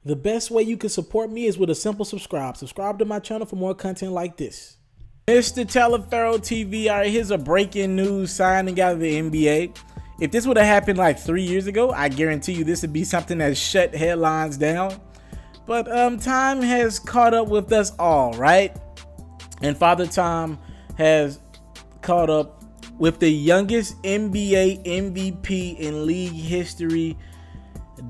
The best way you can support me is with a simple subscribe. Subscribe to my channel for more content like this. Mr. TALIAFERRO TV, all right, here's a breaking news signing out of the NBA. If this would have happened like 3 years ago, I guarantee you this would be something that shut headlines down. But time has caught up with us all, right? And Father Time has caught up with the youngest NBA MVP in league history,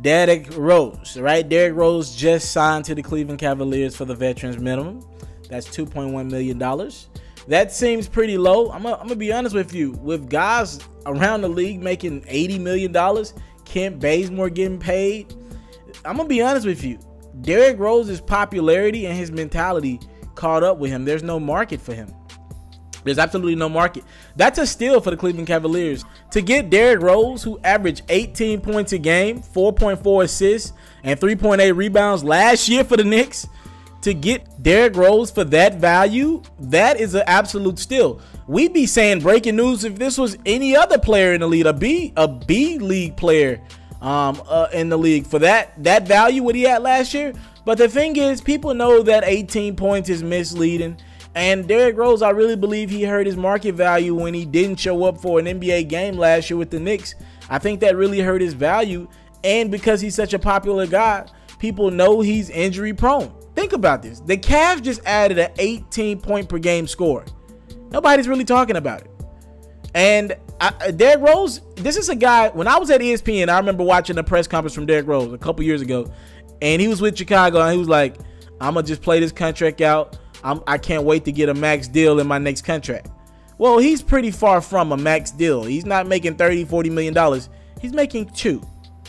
Derrick Rose, right? Derrick Rose just signed to the Cleveland Cavaliers for the veterans minimum. That's $2.1 million. That seems pretty low. I'm gonna be honest with you. With guys around the league making $80 million, Kent Bazemore getting paid, I'm gonna be honest with you. Derrick Rose's popularity and his mentality caught up with him. There's no market for him. There's absolutely no market. That's a steal for the Cleveland Cavaliers. To get Derrick Rose, who averaged 18 points a game, 4.4 assists, and 3.8 rebounds last year for the Knicks, to get Derrick Rose for that value, that is an absolute steal. We'd be saying breaking news if this was any other player in the league, a B league player in the league for that value what he had last year. But the thing is, people know that 18 points is misleading. And Derrick Rose, I really believe he hurt his market value when he didn't show up for an NBA game last year with the Knicks. I think that really hurt his value. And because he's such a popular guy, people know he's injury prone. Think about this. The Cavs just added an 18-point-per-game score. Nobody's really talking about it. And Derrick Rose, this is a guy, when I was at ESPN, I remember watching a press conference from Derrick Rose a couple years ago. And he was with Chicago, and he was like, I'm going to just play this contract out. I can't wait to get a max deal in my next contract. Well, he's pretty far from a max deal. He's not making $30-40 million. He's making $2 million,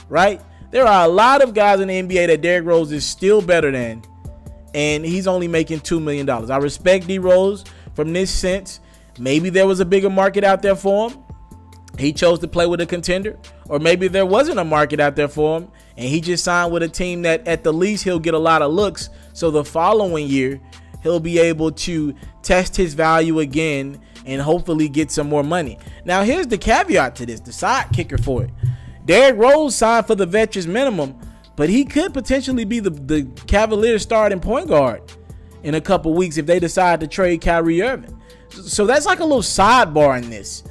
right? There are a lot of guys in the NBA that Derrick Rose is still better than, and he's only making $2 million. I respect D Rose from this sense. Maybe there was a bigger market out there for him. He chose to play with a contender, or maybe there wasn't a market out there for him, and he just signed with a team that at the least he'll get a lot of looks. So the following year, he'll be able to test his value again and hopefully get some more money. Now, here's the caveat to this, the side kicker for it. Derrick Rose signed for the veterans minimum, but he could potentially be the Cavaliers starting point guard in a couple weeks if they decide to trade Kyrie Irving. So that's like a little sidebar in this.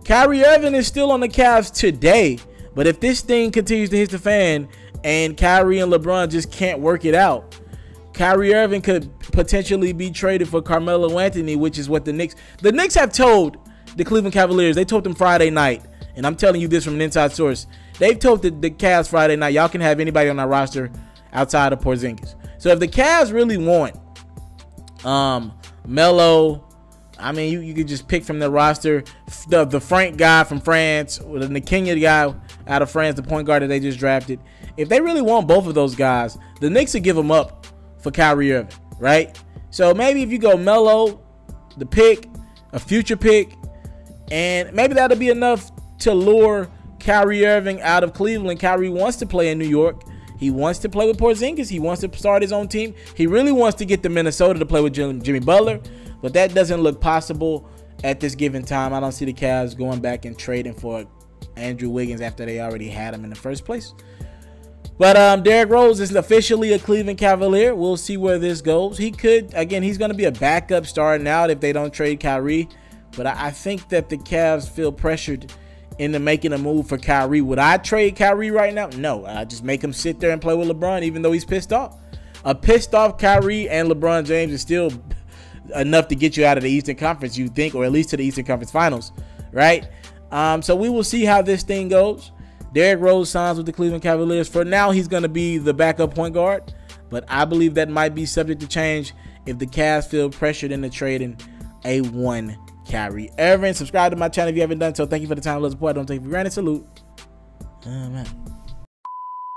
Kyrie Irving is still on the Cavs today, but if this thing continues to hit the fan and Kyrie and LeBron just can't work it out, Kyrie Irving could potentially be traded for Carmelo Anthony, which is what the Knicks have told the Cleveland Cavaliers. They told them Friday night, and I'm telling you this from an inside source. They've told the Cavs Friday night, y'all can have anybody on our roster outside of Porzingis. So if the Cavs really want Melo, I mean, you could just pick from the roster the Frank guy from France, or the Nikinya guy out of France, the point guard that they just drafted. If they really want both of those guys, the Knicks would give them up for Kyrie Irving, right? So maybe if you go Melo, the pick, a future pick, and maybe that'll be enough to lure Kyrie Irving out of Cleveland. Kyrie wants to play in New York. He wants to play with Porzingis. He wants to start his own team. He really wants to get to Minnesota to play with Jimmy Butler, but that doesn't look possible at this given time. I don't see the Cavs going back and trading for Andrew Wiggins after they already had him in the first place. But Derrick Rose is officially a Cleveland Cavalier. We'll see where this goes. He could, again, he's going to be a backup starting out if they don't trade Kyrie. But I think that the Cavs feel pressured into making a move for Kyrie. Would I trade Kyrie right now? No. I just make him sit there and play with LeBron even though he's pissed off. A pissed off Kyrie and LeBron James is still enough to get you out of the Eastern Conference, you think, or at least to the Eastern Conference Finals, right? So we will see how this thing goes. Derrick Rose signs with the Cleveland Cavaliers. For now, he's going to be the backup point guard, but I believe that might be subject to change if the Cavs feel pressured into trading A1 Kyrie Irving. Subscribe to my channel if you haven't done so. Thank you for the time, love, support. Don't take it for granted. Salute. Man.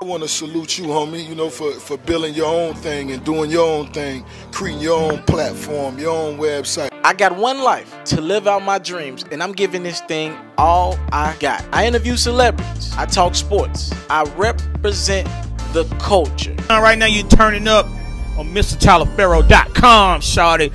I want to salute you, homie, you know, for building your own thing and doing your own thing, creating your own platform, your own website. I got one life to live out my dreams, and I'm giving this thing all I got. I interview celebrities. I talk sports. I represent the culture. Right now, you're turning up on MrTaliaferro.com, shawty.